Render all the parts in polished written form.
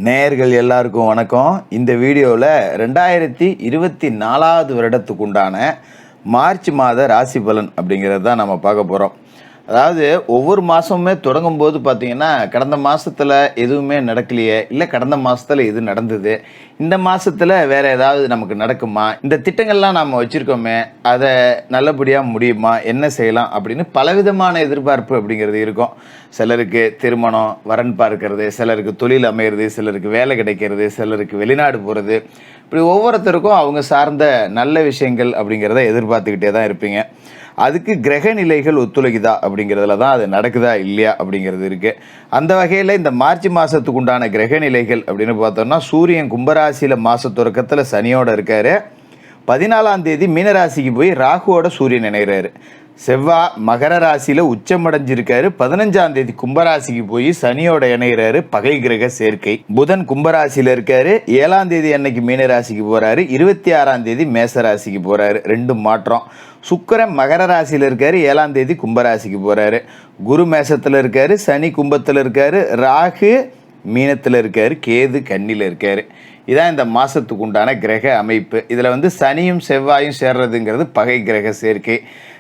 நேயர்கள் எல்லாருக்கும் வணக்கம். இந்த வீடியோவில் 2024 வருடத்துக்கு உண்டான மார்ச் மாத ராசி பலன் அப்படிங்கிறது தான் நம்ம பார்க்க போகிறோம். அதாவது ஒவ்வொரு மாதமுமே தொடங்கும் போது பார்த்திங்கன்னா கடந்த மாதத்தில் எதுவுமே நடக்கலையே, இல்லை கடந்த மாதத்தில் எது நடந்தது, இந்த மாதத்தில் வேறு ஏதாவது நமக்கு நடக்குமா, இந்த திட்டங்கள்லாம் நாம் வச்சுருக்கோமே அதை நல்லபடியாக முடியுமா, என்ன செய்யலாம் அப்படின்னு பலவிதமான எதிர்பார்ப்பு அப்படிங்கிறது இருக்கும். சிலருக்கு திருமணம் வரன் பார்க்கறது, சிலருக்கு தொழில் அமையிறது, சிலருக்கு வேலை கிடைக்கிறது, சிலருக்கு வெளிநாடு போகிறது, இப்படி ஒவ்வொருத்தருக்கும் அவங்க சார்ந்த நல்ல விஷயங்கள் அப்படிங்கிறத எதிர்பார்த்துக்கிட்டே தான் இருப்பீங்க. அதுக்கு கிரக நிலைகள் ஒத்துழைக்குதா அப்படிங்கிறதுல தான் அது நடக்குதா இல்லையா அப்படிங்கிறது இருக்குது. அந்த வகையில் இந்த மார்ச் மாதத்துக்கு உண்டான கிரக நிலைகள் அப்படின்னு பார்த்தோம்னா, சூரியன் கும்பராசியில் மாத தொடக்கத்தில் சனியோடு இருக்கார். 14ஆம் தேதி மீனராசிக்கு போய் ராகுவோட சூரியன் இணைகிறாரு. செவ்வாய் மகர ராசியில் உச்சமடைஞ்சிருக்காரு. 15ஆம் தேதி கும்பராசிக்கு போய் சனியோட இணைகிறாரு, பகை கிரக சேர்க்கை. புதன் கும்பராசியில் இருக்காரு. 7ஆம் தேதி அன்னைக்கு மீனராசிக்கு போகிறாரு. 26ஆம் தேதி மேசராசிக்கு போகிறாரு. ரெண்டு மாற்றம். சுக்கிரன் மகர ராசியில் இருக்காரு. 7ஆம் தேதி கும்பராசிக்கு போகிறாரு. குரு மேசத்தில் இருக்காரு. சனி கும்பத்தில் இருக்காரு. ராகு மீனத்தில் இருக்காரு. கேது கன்னியில் இருக்காரு. இதான் இந்த மாதத்துக்கு உண்டான கிரக அமைப்பு. இதில் சனியும் செவ்வாயும் சேர்றதுங்கிறது பகை கிரக சேர்க்கை.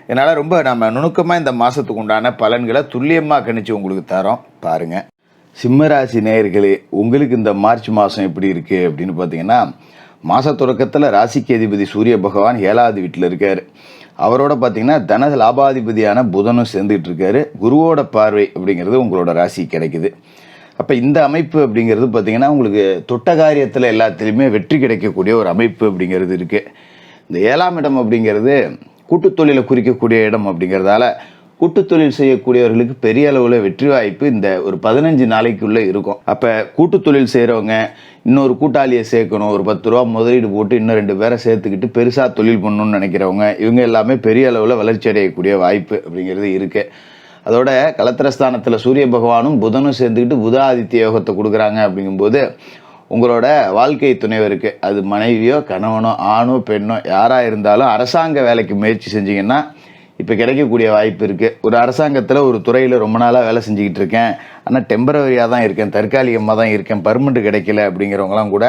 இதனால் ரொம்ப நம்ம நுணுக்கமாக இந்த மாதத்துக்கு உண்டான பலன்களை துல்லியமாக கணிச்சு உங்களுக்கு தரோம், பாருங்கள். சிம்மராசி நேயர்களே, உங்களுக்கு இந்த மார்ச் மாதம் எப்படி இருக்குது அப்படின்னு பார்த்தீங்கன்னா, மாத தொடக்கத்தில் ராசிக்கு அதிபதி சூரிய பகவான் 7ஆவது வீட்டில் இருக்கார். அவரோட பார்த்தீங்கன்னா தன லாபாதிபதியான புதனும் சேர்ந்துக்கிட்டு இருக்காரு. குருவோட பார்வை அப்படிங்கிறது உங்களோட ராசி கிடைக்குது. அப்போ இந்த அமைப்பு அப்படிங்கிறது பார்த்திங்கன்னா உங்களுக்கு தொட்ட காரியத்தில் எல்லாத்துலேயுமே வெற்றி கிடைக்கக்கூடிய ஒரு அமைப்பு அப்படிங்கிறது இருக்குது. இந்த 7ஆம் இடம் அப்படிங்கிறது கூட்டுத்தொழிலை குறிக்கக்கூடிய இடம் அப்படிங்கிறதால கூட்டுத்தொழில் செய்யக்கூடியவர்களுக்கு பெரிய அளவில் வெற்றி வாய்ப்பு இந்த ஒரு 15 நாளைக்குள்ளே இருக்கும். அப்போ கூட்டுத்தொழில் செய்கிறவங்க இன்னொரு கூட்டாளியை சேர்க்கணும், ஒரு 10 ரூபா முதலீடு போட்டு இன்னும் 2 பேரை சேர்த்துக்கிட்டு பெருசாக தொழில் பண்ணணும்னு நினைக்கிறவங்க, இவங்க எல்லாமே பெரிய அளவில் வளர்ச்சி அடையக்கூடிய வாய்ப்பு அப்படிங்கிறது இருக்குது. அதோட கலத்திரஸ்தானத்தில் சூரிய பகவானும் புதனும் சேர்ந்துக்கிட்டு புத ஆதித்ய யோகத்தை கொடுக்குறாங்க. அப்படிங்கும்போது உங்களோட வாழ்க்கை துணைவருக்கு, அது மனைவியோ கணவனோ ஆணோ பெண்ணோ யாராக இருந்தாலும் அரசாங்க வேலைக்கு முயற்சி செஞ்சிங்கன்னா இப்போ கிடைக்கக்கூடிய வாய்ப்பு இருக்குது. ஒரு அரசாங்கத்தில் ஒரு துறையில் ரொம்ப நாளாக வேலை செஞ்சுக்கிட்டு இருக்கேன், ஆனால் டெம்பரவரியாக தான் இருக்கேன், தற்காலிகமாக தான் இருக்கேன், பர்மனெண்ட் கிடைக்கல அப்படிங்கிறவங்களாம் கூட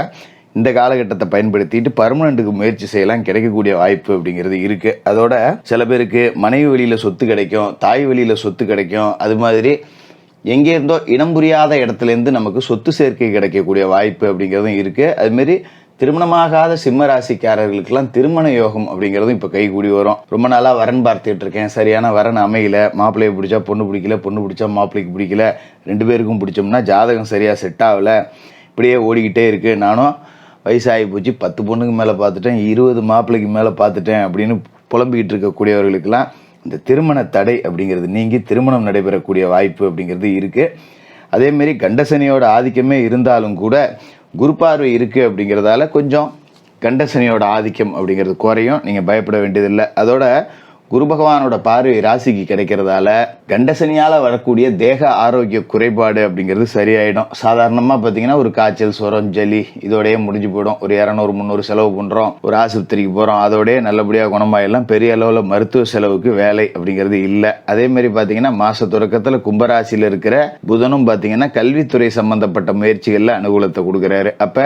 இந்த காலகட்டத்தை பயன்படுத்திட்டு பர்மனெண்ட்டுக்கு முயற்சி செய்யலாம், கிடைக்கக்கூடிய வாய்ப்பு அப்படிங்கிறது இருக்குது. அதோட சில பேருக்கு மனைவி வழியில் சொத்து கிடைக்கும், தாய் வழியில் சொத்து கிடைக்கும். அது மாதிரி எங்கே இருந்தோ இனம் புரியாத இடத்துலேருந்து நமக்கு சொத்து சேர்க்கை கிடைக்கக்கூடிய வாய்ப்பு அப்படிங்கிறதும் இருக்குது. அதுமாரி திருமணமாகாத சிம்ம ராசிக்காரர்களுக்கெல்லாம் திருமண யோகம் அப்படிங்கிறதும் இப்போ கைகூடி வரும். ரொம்ப நாளாக வரன் பார்த்துட்டு இருக்கேன், சரியான வரன் அமையல, மாப்பிள்ளையை பிடிச்சா பொண்ணு பிடிக்கல, பொண்ணு பிடிச்சா மாப்பிள்ளைக்கு பிடிக்கல, 2 பேருக்கும் பிடிச்சோம்னா ஜாதகம் சரியாக செட் ஆகலை, இப்படியே ஓடிக்கிட்டே இருக்குது, நானும் வயசாகி போச்சு, 10 பொண்ணுக்கு மேலே பார்த்துட்டேன், 20 மாப்பிள்ளைக்கு மேலே பார்த்துட்டேன் அப்படின்னு புலம்பிக்கிட்டு இருக்கக்கூடியவர்களுக்கெல்லாம் இந்த திருமண தடை அப்படிங்கிறது நீங்கி திருமணம் நடைபெறக்கூடிய வாய்ப்பு அப்படிங்கிறது இருக்குது. அதேமாரி கண்டசனியோட ஆதிக்கமே இருந்தாலும் கூட குரு பார்வை இருக்குது அப்படிங்கிறதால கொஞ்சம் கண்டசனியோட ஆதிக்கம் அப்படிங்கிறது குறையும், நீங்கள் பயப்பட வேண்டியதில்லை. அதோட குரு பகவானோட பார்வை ராசிக்கு கிடைக்கிறதால கண்டசனியால் வரக்கூடிய தேக ஆரோக்கிய குறைபாடு அப்படிங்கிறது சரியாயிடும். சாதாரணமாக பார்த்தீங்கன்னா ஒரு காய்ச்சல், சொரம், ஜலி இதோடய முடிஞ்சு போயிடும். ஒரு 200-300 செலவு பண்ணுறோம், ஒரு ஆஸ்பத்திரிக்கு போகிறோம், அதோடய நல்லபடியாக குணமாயிடலாம். பெரிய அளவில் மருத்துவ செலவுக்கு வேலை அப்படிங்கிறது இல்லை. அதேமாரி பார்த்தீங்கன்னா மாத தொடக்கத்தில் கும்பராசியில் இருக்கிற புதனும் பார்த்தீங்கன்னா கல்வித்துறை சம்மந்தப்பட்ட முயற்சிகளில் அனுகூலத்தை கொடுக்குறாரு. அப்போ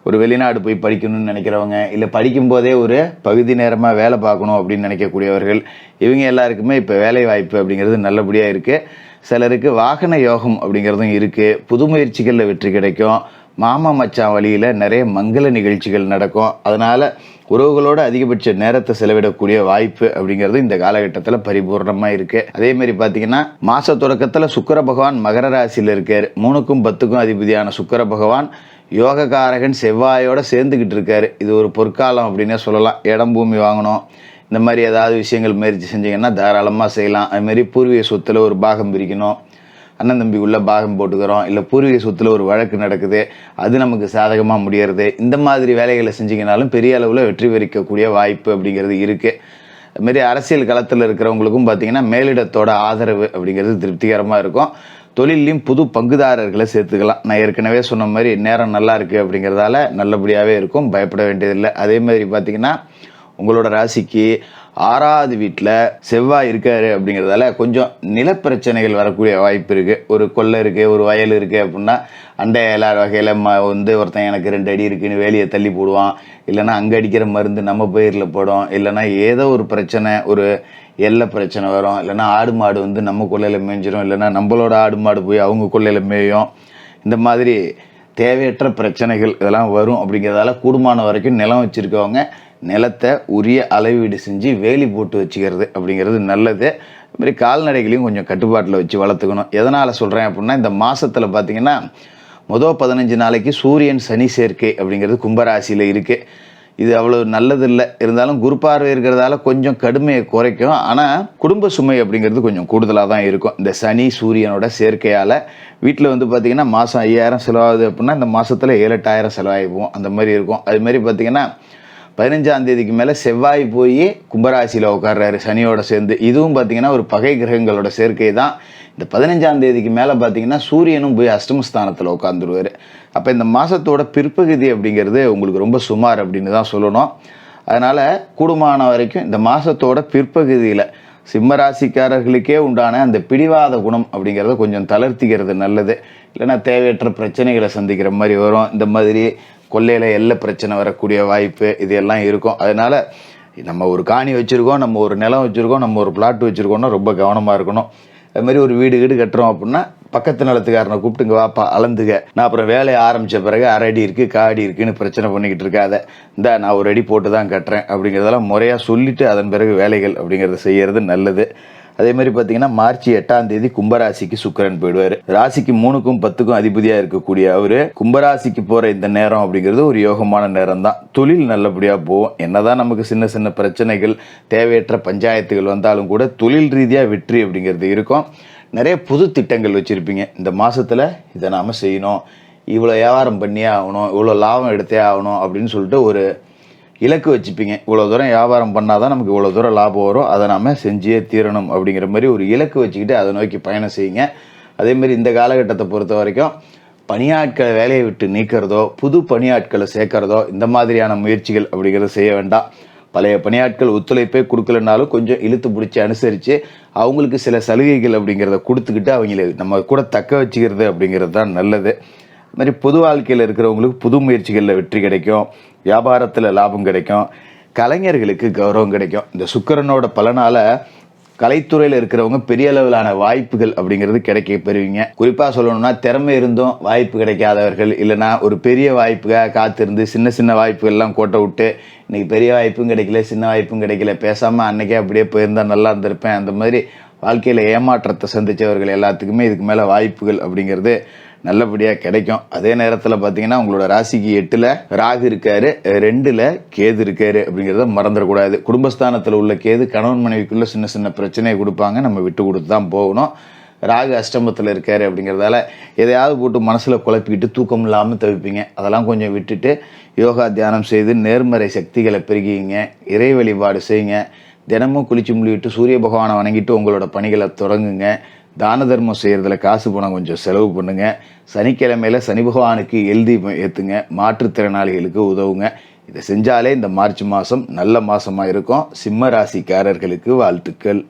ஒரு வெளிநாடு போய் படிக்கணும்னு நினைக்கிறவங்க, இல்லை படிக்கும்போதே ஒரு பகுதி நேரமாக வேலை பார்க்கணும் அப்படின்னு நினைக்கக்கூடியவர்கள், இவங்க எல்லாருக்குமே இப்போ வேலை வாய்ப்பு அப்படிங்கிறது நல்லபடியாக இருக்குது. சிலருக்கு வாகன யோகம் அப்படிங்கிறதும் இருக்குது. புது முயற்சிகளில் வெற்றி கிடைக்கும். மாமா மச்சான் வழியில் நிறைய மங்கள நிகழ்ச்சிகள் நடக்கும். அதனால் உறவுகளோடு அதிகபட்ச நேரத்தை செலவிடக்கூடிய வாய்ப்பு அப்படிங்கிறது இந்த காலகட்டத்தில் பரிபூர்ணமாக இருக்குது. அதேமாரி பார்த்தீங்கன்னா மாத தொடக்கத்தில் சுக்கிர பகவான் மகர ராசியில் இருக்கார். 3க்கும் 10க்கும் அதிபதியான சுக்கிர பகவான் யோகக்காரகன் செவ்வாயோடு சேர்ந்துக்கிட்டு இருக்காரு. இது ஒரு பொற்காலம் அப்படின்னே சொல்லலாம். இடம் பூமி வாங்கணும், இந்த மாதிரி ஏதாவது விஷயங்கள் முயற்சி செஞ்சிங்கன்னா தாராளமாக செய்யலாம். அதுமாரி பூர்வீக சொத்தில் ஒரு பாகம் பிரிக்கணும், அண்ணன் தம்பி உள்ள பாகம் போட்டுக்கிறோம், இல்லை பூர்வீக சொத்தில் ஒரு வழக்கு நடக்குது, அது நமக்கு சாதகமாக முடியறது, இந்த மாதிரி வேலைகளை செஞ்சிங்கனாலும் பெரிய அளவில் வெற்றி பெறக்கூடிய வாய்ப்பு அப்படிங்கிறது இருக்குது. அதுமாரி அரசியல் களத்தில் இருக்கிறவங்களுக்கும் பார்த்திங்கன்னா மேலிடத்தோட ஆதரவு அப்படிங்கிறது திருப்திகரமாக இருக்கும். தொழிலையும் புது பங்குதாரர்களை சேர்த்துக்கலாம். நான் ஏற்கனவே சொன்ன மாதிரி நேரம் நல்லா இருக்குது அப்படிங்கிறதால நல்லபடியாகவே இருக்கும், பயப்பட வேண்டியதில்லை. அதே மாதிரி பார்த்திங்கன்னா உங்களோட ராசிக்கு 6வது வீட்டில் செவ்வாய் இருக்காரு அப்படிங்கிறதால கொஞ்சம் நிலப்பிரச்சனைகள் வரக்கூடிய வாய்ப்பு இருக்குது. ஒரு கொல்லை இருக்குது, ஒரு வயல் இருக்குது அப்படின்னா அண்டை எல்லார் வகையில் வந்து ஒருத்தன் எனக்கு 2 அடி இருக்குன்னு வேலியை தள்ளி போடுவான். இல்லைன்னா அங்கே அடிக்கிற மருந்து நம்ம பயிரில் போடும். இல்லைன்னா ஏதோ ஒரு பிரச்சனை, ஒரு எல்லை பிரச்சனை வரும். இல்லைன்னா ஆடு மாடு வந்து நம்ம கொல்லையில் மேய்ஞ்சிரும். இல்லைன்னா நம்மளோட ஆடு மாடு போய் அவங்க கொல்லையில் மேயும். இந்த மாதிரி தேவையற்ற பிரச்சனைகள் இதெல்லாம் வரும். அப்படிங்கிறதால கூடுமான வரைக்கும் நிலம் வச்சுருக்கவங்க நிலத்தை உரிய அளவீடு செஞ்சு வேலி போட்டு வச்சுக்கிறது அப்படிங்கிறது நல்லது. அதுமாதிரி கால்நடைகளையும் கொஞ்சம் கட்டுப்பாட்டில் வச்சு வளர்த்துக்கணும். எதனால் சொல்கிறேன் அப்படின்னா, இந்த மாதத்தில் பார்த்திங்கன்னா மொதல் 15 நாளைக்கு சூரியன் சனி சேர்க்கை அப்படிங்கிறது கும்பராசியில் இருக்குது. இது அவ்வளோ நல்லதில்லை. இருந்தாலும் குரு பார்வை இருக்கிறதால கொஞ்சம் கடுமையை குறைக்கும். ஆனால் குடும்ப சுமை அப்படிங்கிறது கொஞ்சம் கூடுதலாக தான் இருக்கும். இந்த சனி சூரியனோட சேர்க்கையால் வீட்டில் வந்து பார்த்திங்கன்னா மாதம் 5000 செலவாகுது அப்படின்னா இந்த மாதத்தில் 7-8 செலவாகிப்போம். அந்த மாதிரி இருக்கும். அதுமாதிரி பார்த்திங்கன்னா 15ஆம் தேதிக்கு மேலே செவ்வாய் போய் கும்பராசியில் உட்கார்றாரு சனியோட சேர்ந்து. இதுவும் பார்த்திங்கன்னா ஒரு பகை கிரகங்களோட சேர்க்கை தான். இந்த 15ஆம் தேதிக்கு மேலே பார்த்திங்கன்னா சூரியனும் போய் அஷ்டமஸ்தானத்தில் உட்காந்துருவார். அப்போ இந்த மாதத்தோட பிற்பகுதி அப்படிங்கிறது உங்களுக்கு ரொம்ப சுமார் அப்படின்னு தான் சொல்லணும். அதனால் கூடுமான வரைக்கும் இந்த மாதத்தோட பிற்பகுதியில் சிம்மராசிக்காரர்களுக்கே உண்டான அந்த பிடிவாத குணம் அப்படிங்கிறத கொஞ்சம் தளர்த்திக்கிறது நல்லது. இல்லைன்னா தேவையற்ற பிரச்சனைகளை சந்திக்கிற மாதிரி வரும். இந்த மாதிரி கொல்லையில் எல்லை பிரச்சனை வரக்கூடிய வாய்ப்பு இது எல்லாம் இருக்கும். அதனால் நம்ம ஒரு காணி வச்சுருக்கோம், நம்ம ஒரு நிலம் வச்சுருக்கோம், நம்ம ஒரு பிளாட் வச்சுருக்கோம்னா ரொம்ப கவனமாக இருக்கணும். அதுமாதிரி ஒரு வீடு கட்டுறோம் அப்படின்னா பக்கத்து நிலத்துக்காரனை கூப்பிட்டுங்க வாப்பா அளந்துக்க, நான் அப்புறம் வேலையை ஆரம்பித்த பிறகு 1/2 அடி இருக்குது, 1/4 அடி இருக்குன்னு பிரச்சனை பண்ணிக்கிட்டு இருக்காத, இந்த நான் 1 அடி போட்டு தான் கட்டுறேன் அப்படிங்கிறதெல்லாம் முறையாக சொல்லிவிட்டு அதன் பிறகு வேலைகள் அப்படிங்கிறத செய்கிறது நல்லது. அதே மாதிரி பார்த்தீங்கன்னா மார்ச் 8ஆம் தேதி கும்பராசிக்கு சுக்கிரன் போயிடுவார். ராசிக்கு 3க்கும் 10க்கும் அதிபதியாக இருக்கக்கூடிய அவர் கும்பராசிக்கு போகிற இந்த நேரம் அப்படிங்கிறது ஒரு யோகமான நேரம் தான். தொழில் நல்லபடியாக போகும். என்னதான் நமக்கு சின்ன சின்ன பிரச்சனைகள் தேவையற்ற பஞ்சாயத்துகள் வந்தாலும் கூட தொழில் ரீதியாக வெற்றி அப்படிங்கிறது இருக்கும். நிறைய புது திட்டங்கள் வச்சுருப்பீங்க. இந்த மாதத்தில் இதை நாம் செய்யணும், இவ்வளோ வியாபாரம் பண்ணியே ஆகணும், இவ்வளோ லாபம் எடுத்தே ஆகணும் அப்படின்னு சொல்லிட்டு ஒரு இலக்கு வச்சுப்பீங்க. இவ்வளோ தூரம் வியாபாரம் பண்ணால் தான் நமக்கு இவ்வளோ தூரம் லாபம் வரும், அதை நாம் செஞ்சே தீரணும் அப்படிங்கிற மாதிரி ஒரு இலக்கு வச்சுக்கிட்டு அதை நோக்கி பயணம் செய்யுங்க. அதேமாரி இந்த காலகட்டத்தை பொறுத்த வரைக்கும் பணியாட்களை வேலையை விட்டு நீக்கிறதோ புது பணியாட்களை சேர்க்கறதோ இந்த மாதிரியான முயற்சிகள் அப்படிங்கிறத செய்ய வேண்டாம். பழைய பணியாட்கள் ஒத்துழைப்பே கொடுக்கலனாலும் கொஞ்சம் இழுத்து பிடிச்சி அனுசரித்து அவங்களுக்கு சில சலுகைகள் அப்படிங்கிறத கொடுத்துக்கிட்டு அவங்கள நம்ம கூட தக்க வச்சுக்கிறது அப்படிங்கிறது தான் நல்லது. இது மாதிரி பொது வாழ்க்கையில் இருக்கிறவங்களுக்கு புது முயற்சிகளில் வெற்றி கிடைக்கும், வியாபாரத்தில் லாபம் கிடைக்கும், கலைஞர்களுக்கு கௌரவம் கிடைக்கும். இந்த சுக்கிரனோட பலனால் கலைத்துறையில் இருக்கிறவங்க பெரிய அளவிலான வாய்ப்புகள் அப்படிங்கிறது கிடைக்க பெறுவீங்க. குறிப்பாக சொல்லணும்னா திறமை இருந்தும் வாய்ப்பு கிடைக்காதவர்கள், இல்லைனா ஒரு பெரிய வாய்ப்புக்காக காத்திருந்து சின்ன சின்ன வாய்ப்புகள்லாம் கோட்டை விட்டு இன்றைக்கி பெரிய வாய்ப்பும் கிடைக்கல, சின்ன வாய்ப்பும் கிடைக்கல, பேசாமல் அன்றைக்கே அப்படியே போயிருந்தால் நல்லா இருந்திருப்பேன், அந்த மாதிரி வாழ்க்கையில் ஏமாற்றத்தை சந்தித்தவர்கள் எல்லாத்துக்குமே இதுக்கு மேலே வாய்ப்புகள் அப்படிங்கிறது நல்லபடியாக கிடைக்கும். அதே நேரத்தில் பார்த்தீங்கன்னா உங்களோட ராசிக்கு 8ல் ராகு இருக்காரு, 2ல் கேது இருக்காரு அப்படிங்கிறத மறந்துடக்கூடாது. குடும்பஸ்தானத்தில் உள்ள கேது கணவன் மனைவிக்குள்ளே சின்ன சின்ன பிரச்சனையை கொடுப்பாங்க, நம்ம விட்டு கொடுத்து தான் போகணும். ராகு அஷ்டமத்தில் இருக்காரு அப்படிங்கிறதால எதையாவது போட்டு மனசில் குழப்பிக்கிட்டு தூக்கம் இல்லாமல் தவிப்பீங்க. அதெல்லாம் கொஞ்சம் விட்டுட்டு யோகா தியானம் செய்து நேர்மறை சக்திகளை பெருகிங்க, இறை வழிபாடு செய்யுங்க. தினமும் குளிச்சு முள்ளிவிட்டு சூரிய பகவானை வணங்கிட்டு உங்களோட பணிகளை தொடங்குங்க. தான தர்மம் செய்கிறதுல காசு பணம் கொஞ்சம் செலவு பண்ணுங்க. சனிக்கிழமையில் சனி பகவானுக்கு எழுதி ஏற்றுங்க. மாற்றுத்திறனாளிகளுக்கு உதவுங்க. இதை செஞ்சாலே இந்த மார்ச் மாதம் நல்ல மாதமாக இருக்கும். சிம்ம ராசிக்காரர்களுக்கு வாழ்த்துக்கள்.